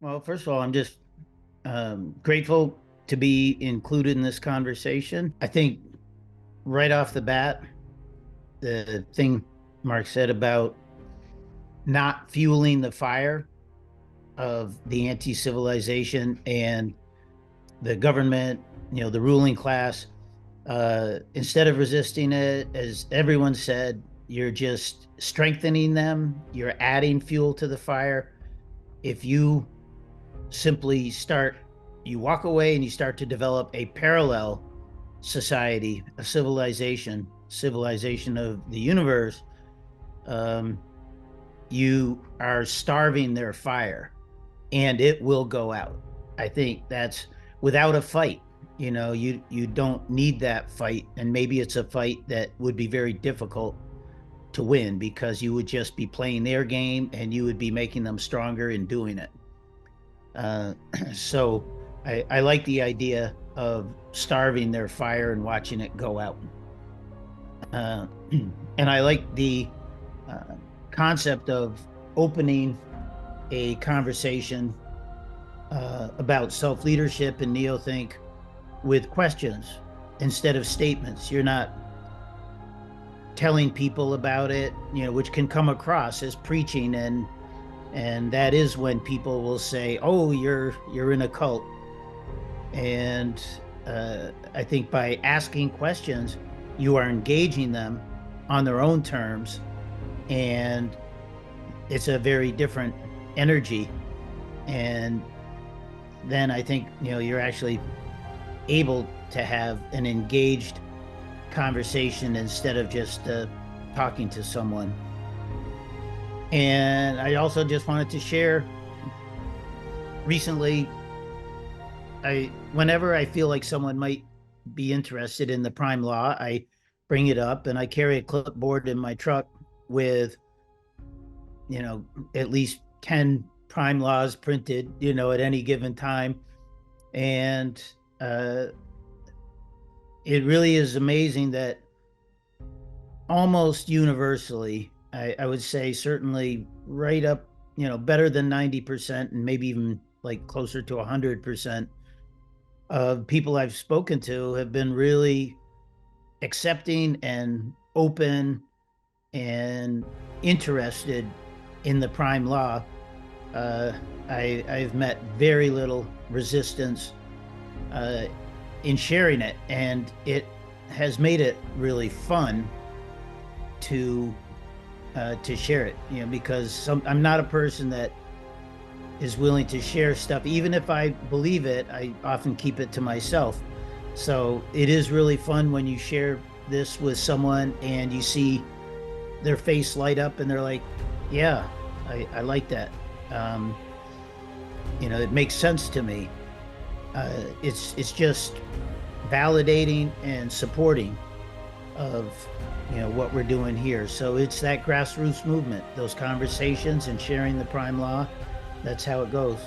Well, first of all, I'm just grateful to be included in this conversation. I think right off the bat, the thing Mark said about not fueling the fire of the anti civilization and the government, the ruling class, instead of resisting it, as everyone said, you're just strengthening them, you're adding fuel to the fire. If you simply start, you walk away and you start to develop a parallel society, a civilization of the universe, um, you are starving their fire and it will go out. I think that's without a fight. You don't need that fight, and maybe it's a fight that would be very difficult to win because you would just be playing their game and you would be making them stronger in doing it. Uh, so I like the idea of starving their fire and watching it go out. Uh, and I like the uh, concept of opening a conversation about self leadership and Neothink with questions instead of statements. You're not telling people about it, which can come across as preaching, and that is when people will say, "Oh, you're in a cult." And I think by asking questions, you are engaging them on their own terms, and it's a very different energy. And then I think you're actually able to have an engaged conversation instead of just talking to someone. And I also just wanted to share recently, I whenever I feel like someone might be interested in the prime law, I bring it up and I carry a clipboard in my truck with, at least 10 prime laws printed, at any given time. And uh, it really is amazing that almost universally, I would say certainly right up, better than 90% and maybe even like closer to 100% of people I've spoken to have been really accepting and open and interested in the prime law. Uh, I've met very little resistance uh, in sharing it, and it has made it really fun to share it. Because I'm not a person that is willing to share stuff, even if I believe it. I often keep it to myself. So it is really fun when you share this with someone and you see their face light up and they're like, "Yeah, I like that." Um, it makes sense to me. It's just validating and supporting of what we're doing here. So it's that grassroots movement, those conversations and sharing the prime law. That's how it goes.